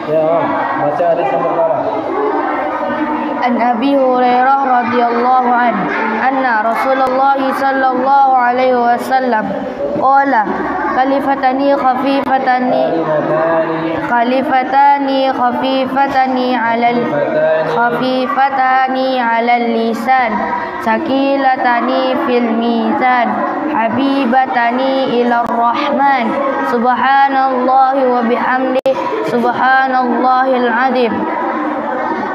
Ya, baca hadis yang pertama. An Abi Hurairah radhiyallahu anhu anna Rasulullah sallallahu alaihi wasallam qala khalifatani alal lisan sakilatani fil mizan habibatani ilar rahman subhanallahi wa bihamdi subhanallahil azim.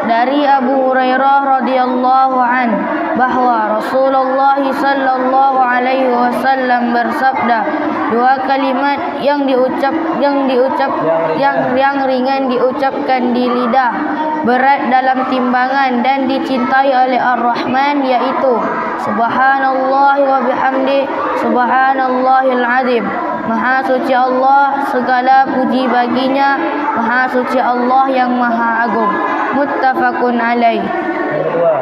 Dari Abu Hurairah radhiyallahu an bahwa Rasulullah sallallahu alaihi wasallam bersabda, dua kalimat yang ringan diucapkan di lidah, berat dalam timbangan dan dicintai oleh Ar-Rahman, yaitu subhanallah wa bihamdi subhanallahil azim. Maha suci Allah, segala puji baginya, maha suci Allah yang maha agung. Muttafaqun alaih.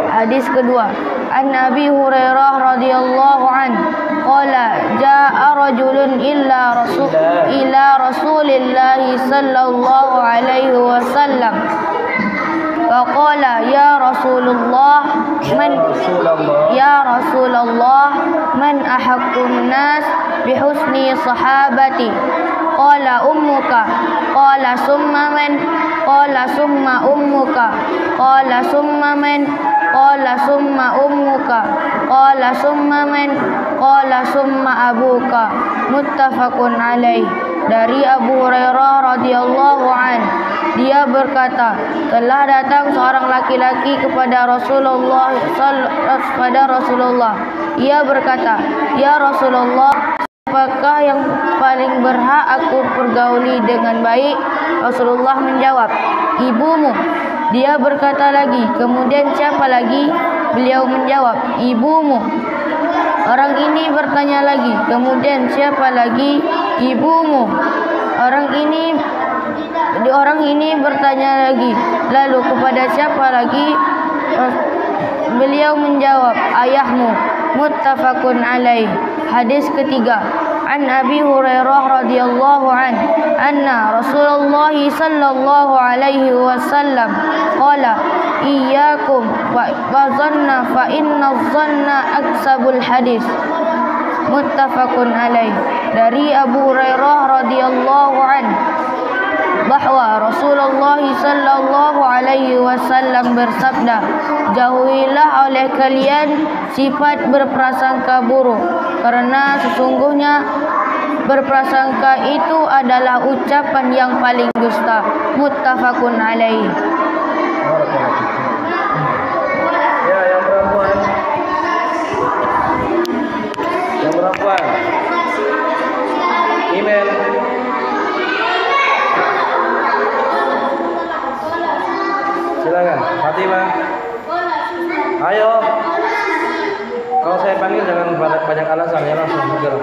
Hadis kedua, An Abi Hurairah radhiyallahu an qala jaa rajulun ila Rasulillah sallallahu alaihi wasallam faqala ya Rasulullah man ahaqqun nas bihusni sahabati qala ummuka qala summa man qala summa ummuka qala summa man qala summa ummuka qala summa man qala summa abuka. Muttafaqun alaih. Dari Abu Hurairah radhiyallahu an, dia berkata, telah datang seorang laki-laki kepada Rasulullah. Ia berkata, ya Rasulullah, apakah yang paling berhak aku pergauli dengan baik? Rasulullah menjawab, ibumu. Dia berkata lagi, kemudian siapa lagi? Beliau menjawab, ibumu. Orang ini bertanya lagi, kemudian siapa lagi? Ibumu. Orang ini bertanya lagi, lalu kepada siapa lagi? Beliau menjawab, ayahmu. Muttafaqun alaih. Hadis ketiga, An Abi Hurairah radhiyallahu an anna Rasulullah sallallahu alaihi wasallam qala iyyakum wa dhanna fa inna dhanna aksabul hadis. Muttafaqun alaih. Dari Abu Hurairah radhiyallahu an bahwa Rasulullah sallallahu alaihi wasallam bersabda, jauhilah oleh kalian sifat berprasangka buruk, karena sesungguhnya berprasangka itu adalah ucapan yang paling dusta. Muttafaqun alaih. Ya, yang perempuan. Email. Silakan, Fatimah. Ayo. Kalau saya panggil jangan banyak alasan ya, langsung segera.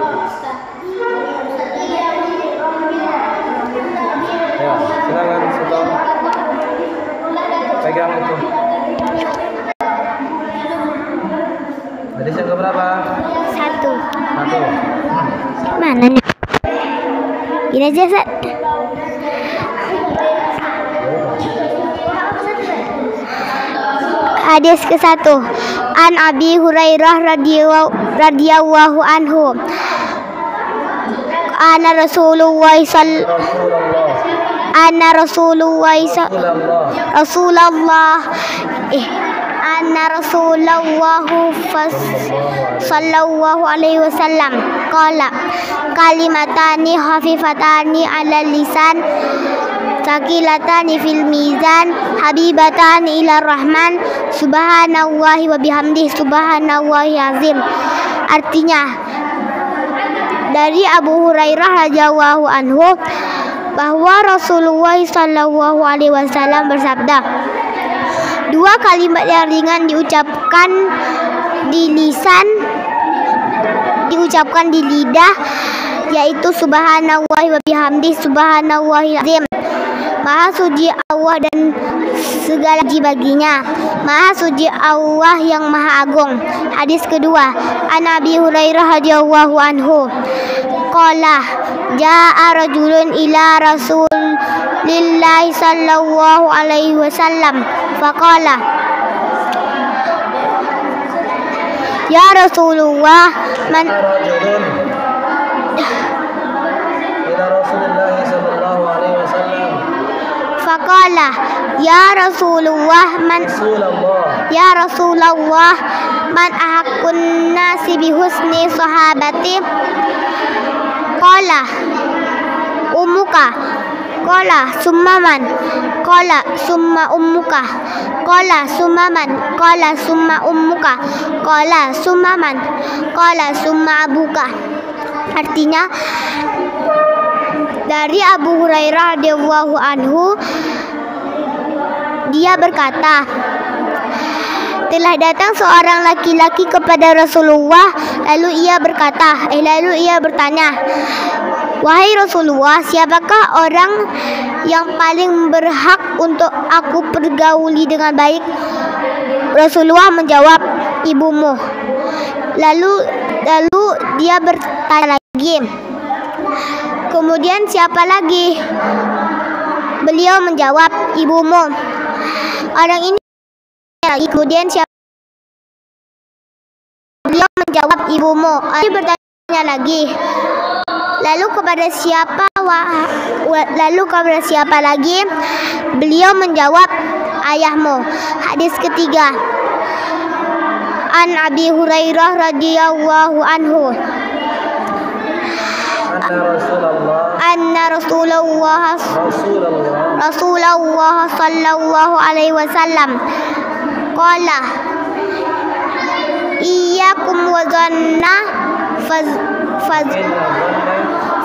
Ya, silakan Suto. Pegang itu. Hadis yang keberapa? Satu. Mana nih? Ini aja, Sat. Hadis ke-1. An Abi Hurairah radhiyallahu anhu. Anna Rasulullah sallallahu alaihi wasallam qala kalimatani khafifatani 'alal lisan sakilatani fil mizan habibatani ila rahman subhanallahi wa bihamdihi subhanallahi azim. Artinya, dari Abu Hurairah radhiyallahu anhu bahwa Rasulullah sallallahu alaihi wasallam bersabda, dua kalimat yang ringan diucapkan di lisan, diucapkan di lidah, yaitu subhanallahi wa bihamdihi subhanallahi azim. Maha suci Allah dan segala puji baginya, maha suci Allah yang maha agung. Hadis kedua, An Abi Hurairah radhiyallahu anhu qala jaa rajulun ila Rasulillah Rasulillahi sallallahu alaihi wasallam faqala Ya Rasulullah man رجل إلى رسول الله صلى الله عليه وسلم faqala Ya Rasulullah man رسول الله Ya Rasulullah man ahaqqun nasi bihusni sahabati qala ummuka qala summa man qala summa ummuka qala summa man qala summa ummuka qala summa man qala summa abuka. Artinya dari Abu Hurairah radhiyallahu anhu dia berkata, telah datang seorang laki-laki kepada Rasulullah lalu ia bertanya, wahai Rasulullah, siapakah orang yang paling berhak untuk aku pergauli dengan baik? Rasulullah menjawab, ibumu. Lalu dia bertanya lagi, kemudian siapa lagi? Beliau menjawab, ibumu. Orang ini lagi, kemudian siapa? Beliau menjawab, ibumu. Dia bertanya lagi, lalu kepada siapa lagi? Beliau menjawab, ayahmu. Hadis ketiga. An Abi Hurairah radhiyallahu anhu anna Rasulullah sallallahu alaihi wasallam qala iyyakum wa dhanna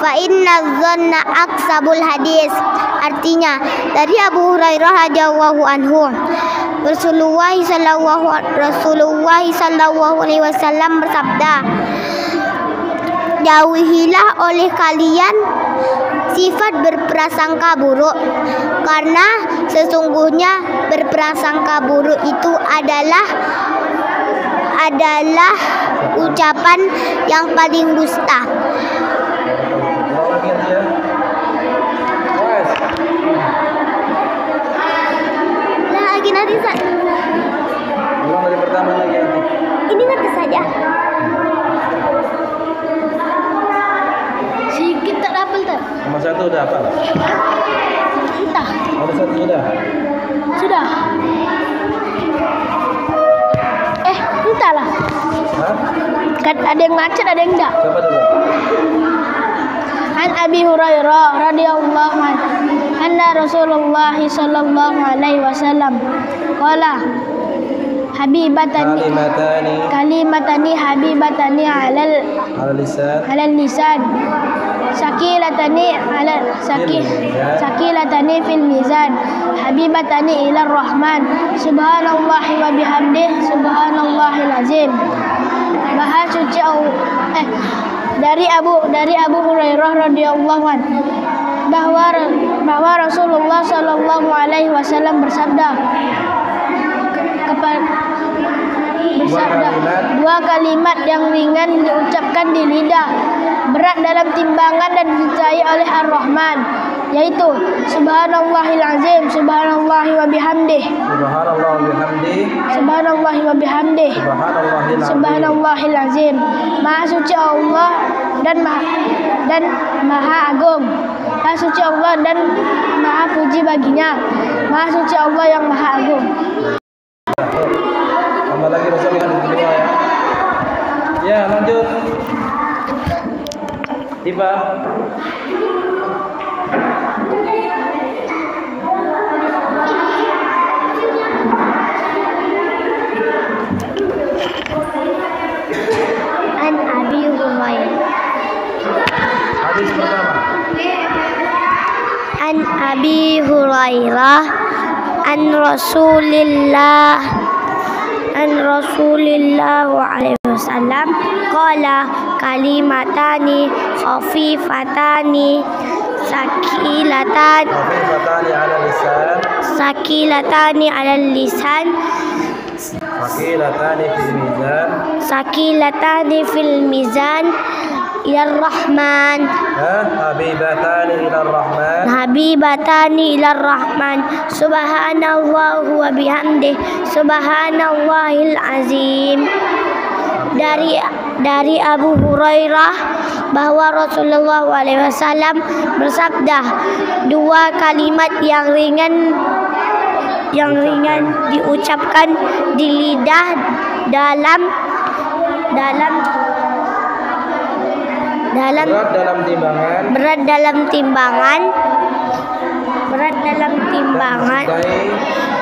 fa inna dhanna aksabul hadis. Artinya dari Abu Hurairah radhiyallahu anhu, Rasulullah sallallahu alaihi wasallam bersabda, jauhilah oleh kalian sifat berprasangka buruk, karena sesungguhnya berprasangka buruk itu adalah ucapan yang paling dusta. Lagi nanti Ulang dari pertama lagi. ini nanti saja. Sedikit tak dapet tak? Nomor 1 udah apa? Entah. Nomor 1 sudah. Sudah. Entahlah. Hah? Kan ada yang macet, ada yang enggak. Siapa dulu? An Abi Hurairah radhiyallahu anhu anna Rasulullah sallallahu alaihi wasallam qala kalimatani habibatani alal lisan sakilatani fil mizan habibatani ila rahman subhanallahi wa bihamdihi subhanallahil azim. Maha suci dari Abu Hurairah radhiyallahu anhu bahwa Rasulullah sallallahu alaihi wasallam bersabda dua kalimat yang ringan diucapkan di lidah, berat dalam timbangan dan dicintai oleh Ar-Rahman, yaitu subhanallahil azim, subhanallahi wa bihamdihi, subhanallahil azim. Maha suci Allah dan maha agung. Maha suci Allah dan maha puji baginya. Maha suci Allah yang maha agung. Tambah lagi Rasul yang kedua ya. Ya, lanjut. Tiba. An Abi Hurairah. Hadis pertama. An Abi Hurairah an Rasulillah alaihi wasallam qala kalimatani khafifatani sakilatani ala lisan sakilatani fil mizan ila rahman habibatani ila rahman habibatani ilar rahman. Subhanallah wa bihamdih. Subhanallahil azim. Dari Abu Hurairah bahwa Rasulullah SAW bersabda, dua kalimat yang ringan diucapkan di lidah berat dalam timbangan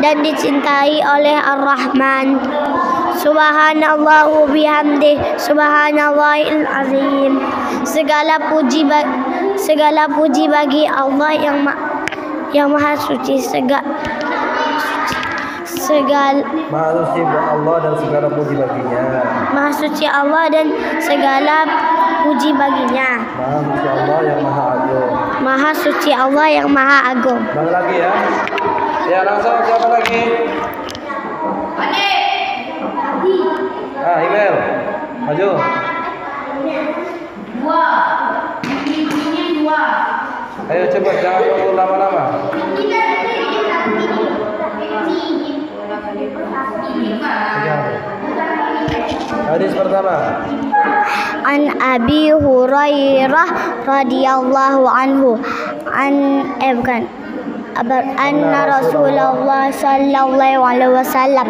dan dicintai oleh Ar-Rahman. Subhanallah wa bihamdih. Subhanallahil azim. Segala puji bagi Allah yang maha suci. Maha suci Allah dan segala puji baginya. Maha suci Allah dan segala puji baginya. Maha suci Allah yang maha agung. Maha suci Allah yang maha agung. Bang lagi ya. Ya langsung siapa lagi? Email. Maju. Dua. Ayo cepat, jangan tunggu lama-lama. Hadis pertama. An Abi Hurairah radhiyallahu anhu anna Rasulullah sallallahu alaihi wasallam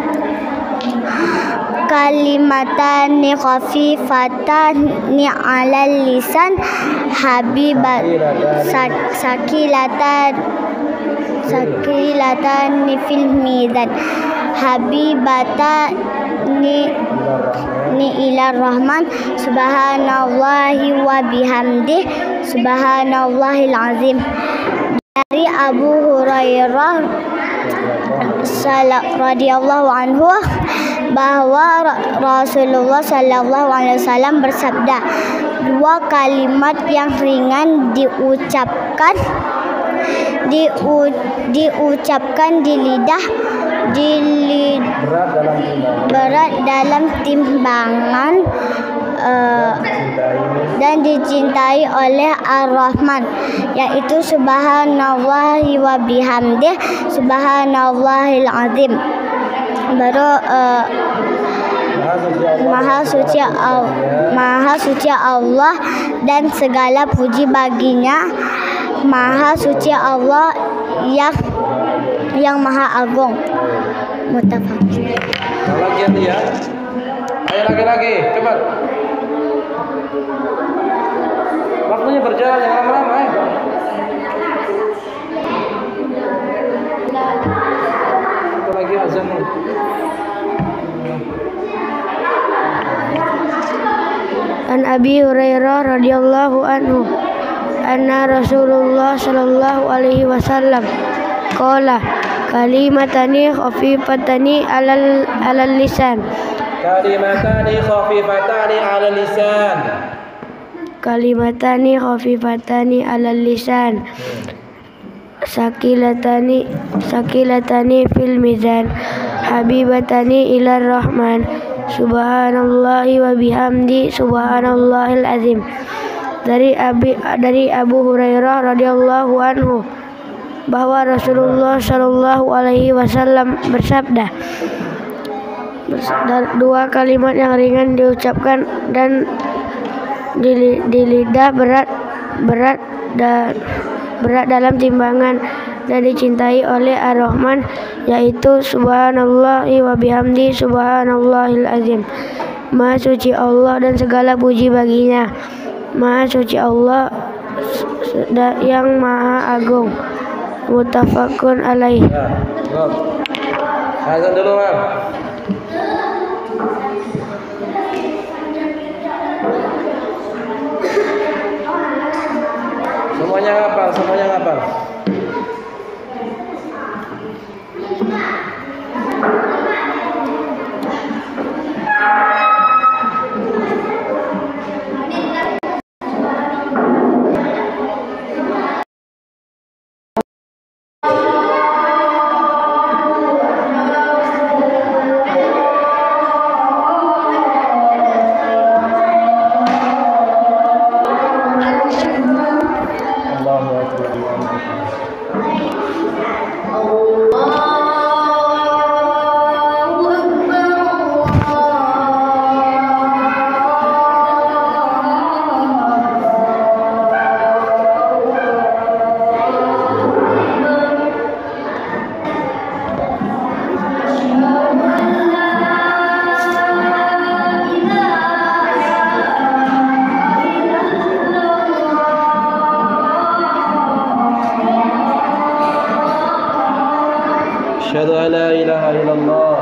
kalimatani khafifatani 'alal lisan sakilatani fil mizan habibatani ilar rahman. Subhanallahi wa bihamdih. Subhanallahil azim. Dari Abu Hurairah radhiyallahu anhu bahwa Rasulullah sallallahu alaihi wasallam bersabda, dua kalimat yang ringan diucapkan di lidah berat dalam timbangan dan dicintai oleh Ar-Rahman, yaitu subhanallahi wa bihamdih. Subhanallahil azim. Baru Maha suci Allah dan segala puji baginya. Maha suci Allah yang maha agung. Muttafaq. Lagi ya. Ayo lagi, cepat. Waktunya berjalan, yang lama-lama ya. Itu lagi azan. An Abi Hurairah radhiyallahu anhu anna Rasulullah sallallahu alaihi wasallam qala kalimatani khafifatani 'alal lisan. Kalimatani khafifatani 'alal lisan. Kalimatani khafifatani 'alal lisan. Sakilatani fil mizan. Habibatani ilar rahman. Subhanallahi wa bihamdi. Subhanallahil azim. Dari Abu Hurairah radhiyallahu anhu bahwa Rasulullah sallallahu alaihi wasallam bersabda, dua kalimat yang ringan diucapkan dan di lidah berat dalam timbangan dan dicintai oleh Ar-Rahman, yaitu subhanallahi wa bihamdi. Subhanallahil azim. Maha suci Allah dan segala puji baginya. Maha suci Allah yang maha agung. Muttafaqun alaih. Azan dulu, Bang. Semuanya ngapal. Allahu Akbar. Asyhadu an la ilaha illallah.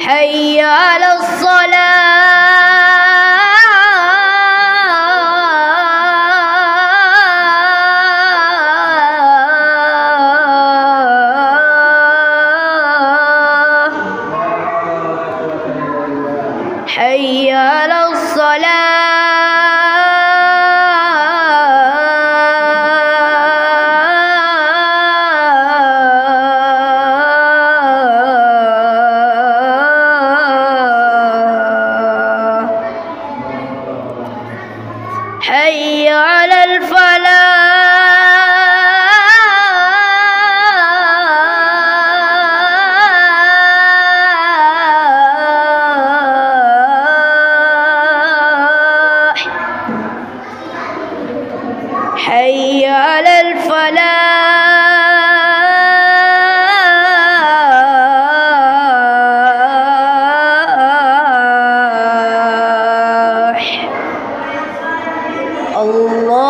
حي على الصلاة حي على الصلاة حي على الفلاح حي على الفلاح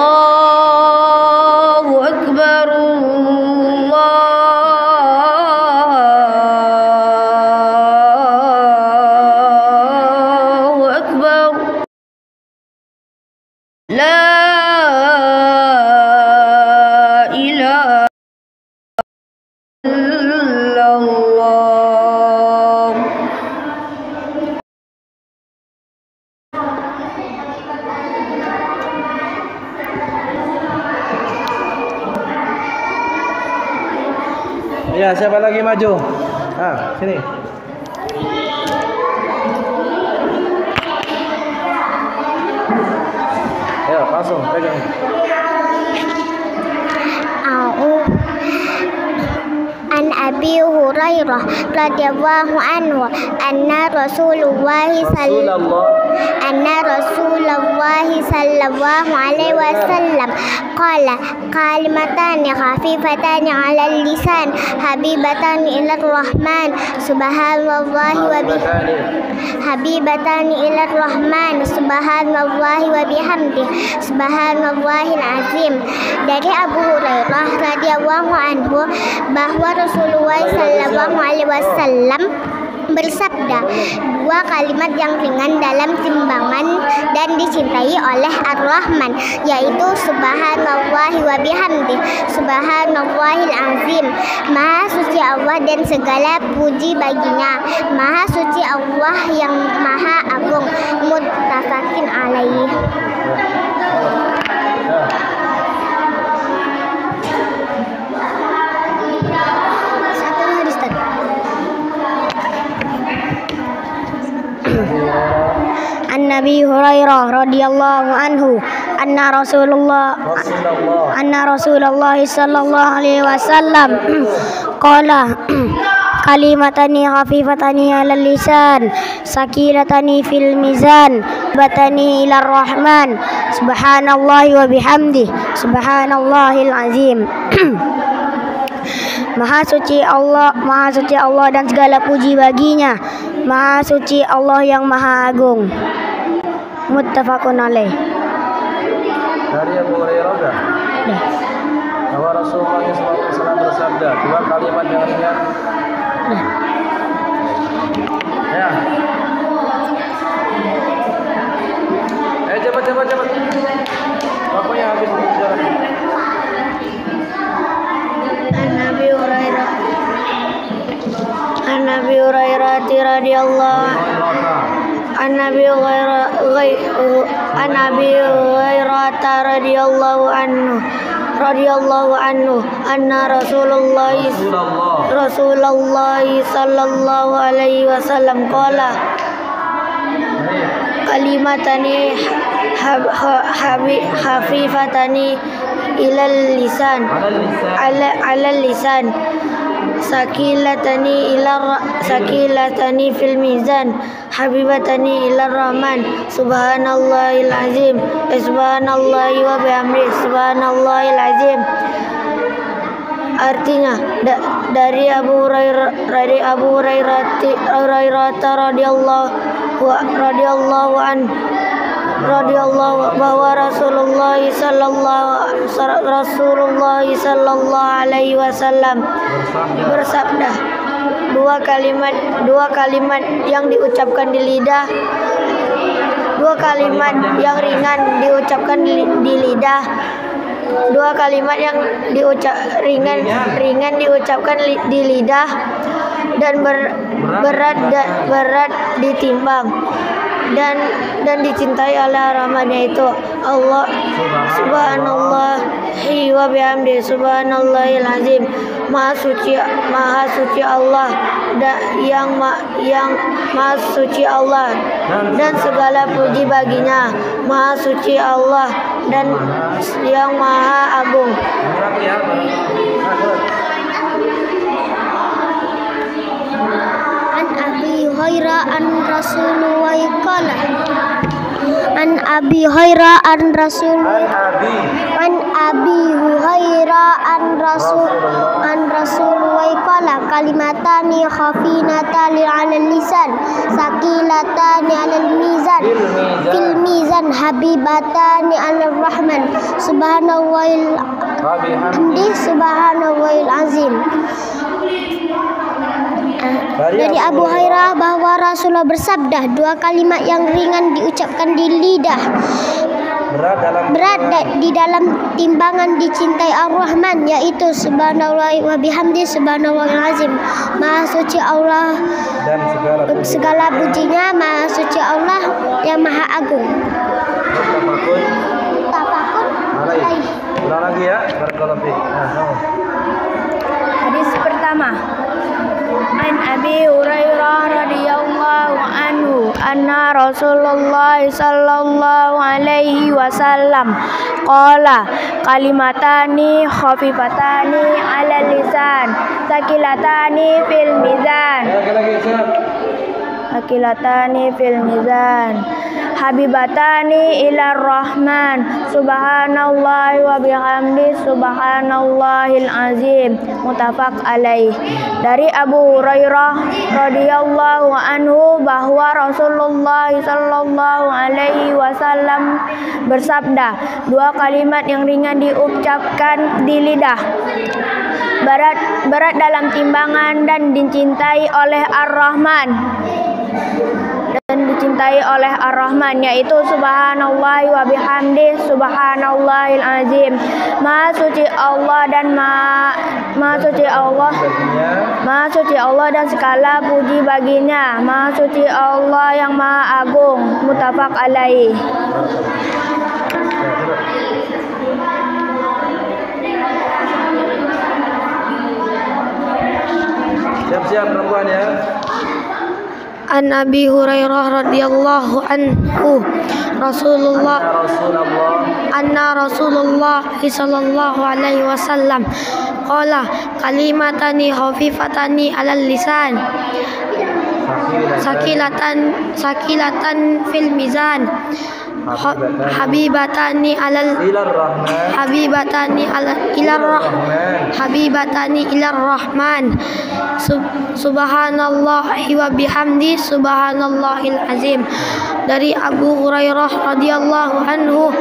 الله أكبر الله أكبر لا إله إلا الله. Ya, siapa lagi maju? Ah, sini. Ayo, langsung pegang. An Abi Hurairah radhiyallahu anhu anna Rasulullah sallallahu alaihi wasallam qala kalimatani khafifatani 'alal lisan habibatani ilar rahman subhanallahi wa bihamdihi habibatani ilar rahman subhanallahi wa bihamdihi subhanallahil azim. Dari Abu Hurairah radhiyallahu anhu bahwa Rasulullah sallallahu alaihi wasallam bersabda, dua kalimat yang ringan dalam timbangan dan dicintai oleh Ar-Rahman, yaitu subhanallahi wa bihamdihi subhanallahil azim. Maha suci Allah dan segala puji baginya. Maha suci Allah yang maha agung. Muttafaqin alaih. An-Nabi Hurairah radhiyallahu anhu anna Rasulullah sallallahu alaihi wasallam qala kalimatani khafifatani 'alal lisan sakilatani fil mizan batani ilar rahman subhanallahi wa bihamdihi subhanallahil azim. Maha suci Allah dan segala puji baginya. Maha suci Allah yang Maha Agung. Muttafaqun alaih. Dari Abu Hurairah udah. Bahwa Rasulullah SAW bersabda, dua kalimat yang ringan. Ya. Cepat. Bapaknya habis bicara. An Nabi Hurairah radhiyallahu anhu anna Rasulullah sallallahu alaihi wasallam qala kalimatani hafifatani ilal lisan sakilatani fil mizan habibatani ilar rahman subhanallahil azim subhanallahi wa bihamdihi subhanallahil azim. Artinya dari Abu Hurairah radhiyallahu bahwa Rasulullah sallallahu alaihi wasallam bersabda, dua kalimat yang diucapkan di lidah, dua kalimat yang ringan diucapkan di lidah, dua kalimat yang ringan diucapkan di lidah dan berat ditimbang dan dicintai oleh Rahmannya itu Allah subhanallahi wa bihamdihi subhanallahil azim. Maha suci Allah yang maha suci Allah dan segala puji baginya. Maha suci Allah dan yang maha agung. An Abi Hurairah an Rasulullah qala An Abi Hurairah an Rasulullah qala kalimatani khafinatani 'alal lisan saqilatani 'alal mizan fil mizan habibatani 'alar rahman subhanallahil azim. Dari Abu Hurairah bahwa Rasulullah bersabda, dua kalimat yang ringan diucapkan di lidah, berat di dalam timbangan dicintai Ar-Rahman, yaitu subhanallah wa bihamdi subhanallahil azim. Maha suci Allah dan segala pujinya, maha suci Allah yang maha agung. Tafakun alaih. Ulang lagi ya, barakallahu fiik. Hadis pertama, An Abi Hurairah radhiyallahu anhu anna Rasulullah sallallahu alaihi wasallam qala kalimatani khafifatani 'alal lisan sakilatani fil mizan habibatani ilar rahman subhanallahi wa bihamdi subhanallahil azim. Muttafaq alaih. Dari Abu Hurairah radhiyallahu anhu bahwa Rasulullah sallallahu alaihi wasallam bersabda, dua kalimat yang ringan diucapkan di lidah, berat dalam timbangan dan dicintai oleh Ar-Rahman, yaitu subhanallah wa bihamdi subhanallahil azim. Maha suci Allah dan maha suci Allah dan segala puji baginya. Maha suci Allah yang maha agung. Muttafaq alaih. Siap-siap perempuan ya. An Abi Hurairah radhiyallahu anhu anna Rasulullah sallallahu alaihi wasallam qala kalimatani khafifatani 'alal lisan sakilatan fil mizan habibatani ilar rahman subhanallahi wa bihamdi subhanallahil azim. Dari Abu Hurairah radhiyallahu anhu,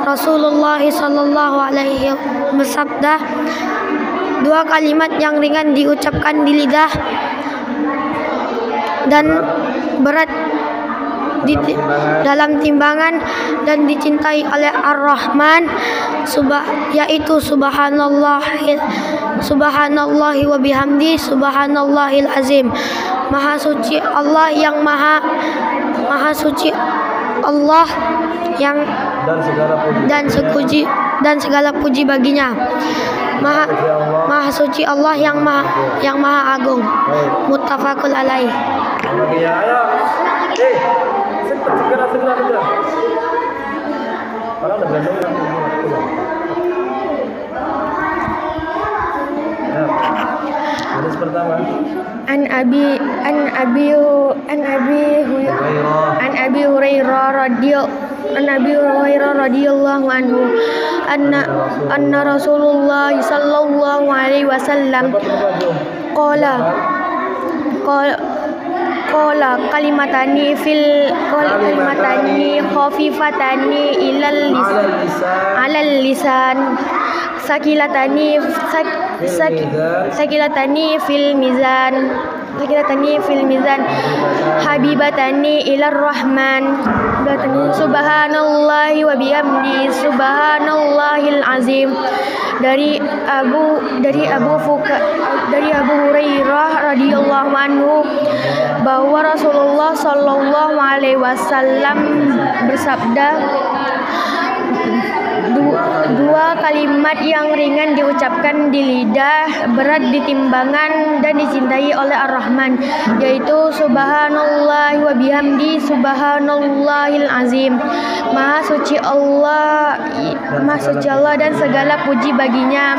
Rasulullah sallallahu alaihi bersabda, dua kalimat yang ringan diucapkan di lidah dan berat dalam timbangan dan dicintai oleh Ar-Rahman, yaitu subhanallahi wa bihamdi subhanallahil azim. Maha suci Allah yang maha suci Allah yang dan segala puji baginya. Maha suci Allah yang maha agung. Muttafaqul alaih. Segera. Hadis pertama. An Abi Hurairah radhiyallahu anhu anna Rasulullah sallallahu alaihi wasallam qala kalimatani khafifatani alal lisan sakilatani fil mizan habibatani ilar rahman subhanallahi wa bihamdi subhanallahil azim. Dari Abu Hurairah radhiyallahu anhu bahwa Rasulullah sallallahu alaihi wasallam bersabda, dua kalimat yang ringan diucapkan di lidah, berat di timbangan dan dicintai oleh Ar-Rahman, yaitu subhanallah wa bihamdi subhanallahil azim. Maha suci Allah dan segala puji baginya.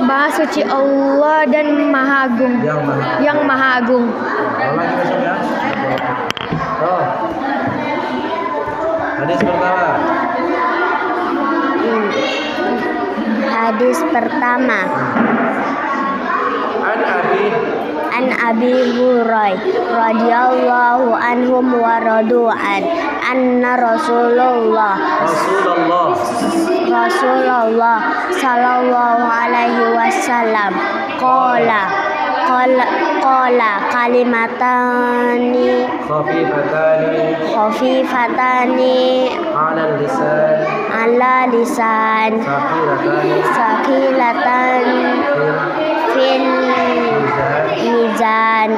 Maha suci Allah dan maha agung, yang maha agung. Hadis pertama. An Abi Hurairah radhiyallahu anhum wa radu'an anna Rasulullah sallallahu alaihi wasallam qala kalimatani khafifatani ala lisan sakilatan fil mizan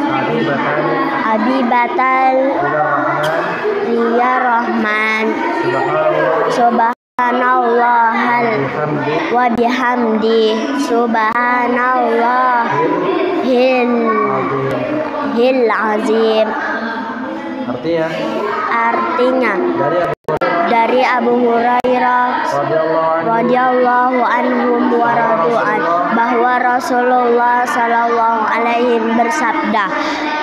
habibatan ya rahman subhanallah wa bihamdi subhanallahil azim. Artinya dari Abu Hurairah radhiyallahu anhu wa radu'an bahwa Rasulullah sallallahu alaihi bersabda,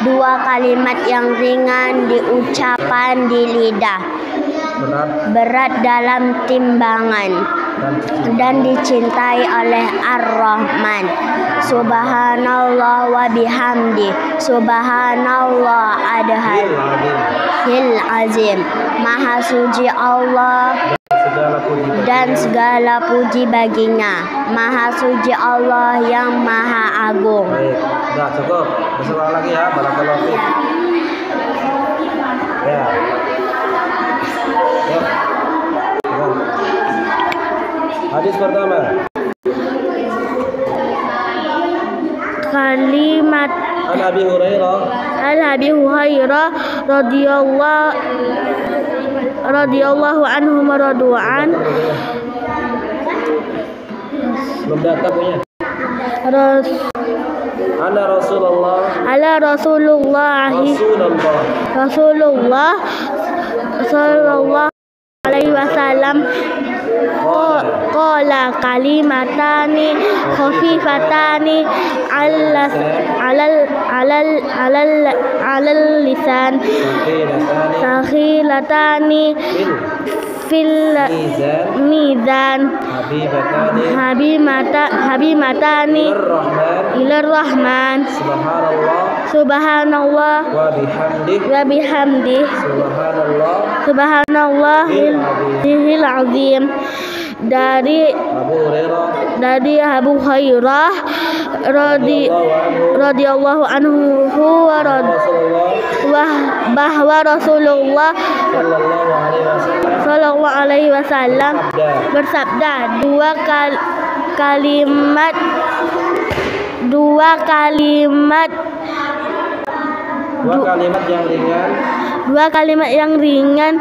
dua kalimat yang ringan diucapkan di lidah, berat dalam timbangan dan dicintai oleh Ar-Rahman. Subhanallah wa bihamdi subhanallah adhil azim. Maha suci Allah dan segala puji baginya. Maha suci Allah yang maha agung. Udah cukup. Berulang lagi ya. Barakallahu fiik. Ya. Hadis pertama. Kalimat An Abi Hurairah radhiyallahu anhu mardu'an. Belum datang punya. Rasulullah sallallahu alaihi wasallam qala kalimatani khafifatani alal lisan sakhilatani fil mizan habimatani ilar rahman subhanallah wa bihamdih subhanallahil azim. Dari Abu Hurairah radhiyallahu anhu bahwa Rasulullah sallallahu alaihi wasallam bersabda, dua kalimat yang ringan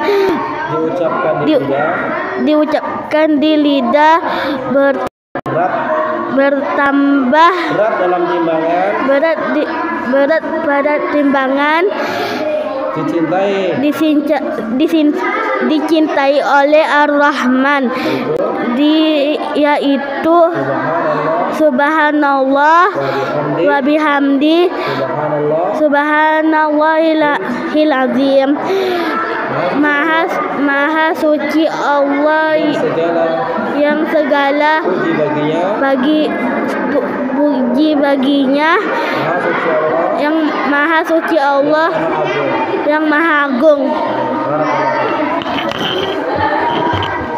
diucapkan di lidah bertambah berat pada timbangan dicintai oleh Ar-Rahman, yaitu subhanallah wa bihamdi subhanallahil azim. Maha suci Allah yang segala puji baginya, yang maha suci Allah yang maha agung.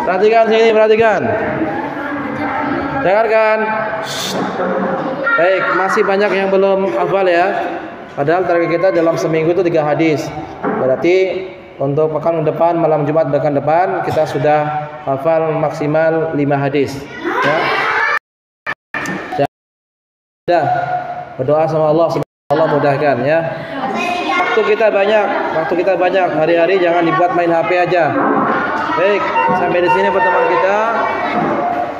Perhatikan sini, perhatikan. Dengarkan. Baik, masih banyak yang belum hafal ya. Padahal target kita dalam seminggu itu 3 hadis. Berarti untuk pekan depan, malam Jumat pekan depan, kita sudah hafal maksimal 5 hadis. Ya. Sudah berdoa sama Allah, semoga Allah mudahkan ya. Waktu kita banyak, hari-hari jangan dibuat main HP aja. Baik, sampai di sini pertemuan kita.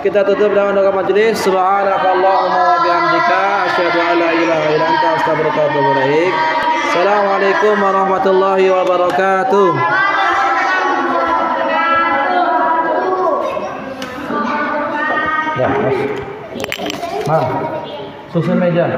Kita tutup dengan doa majelis. Subhanakallahumma wa bihamdika asyhadu an la ilaha illa anta astaghfiruka wa atubu ilaik. Assalamualaikum warahmatullahi wabarakatuh. Ya, Mas. Susun meja.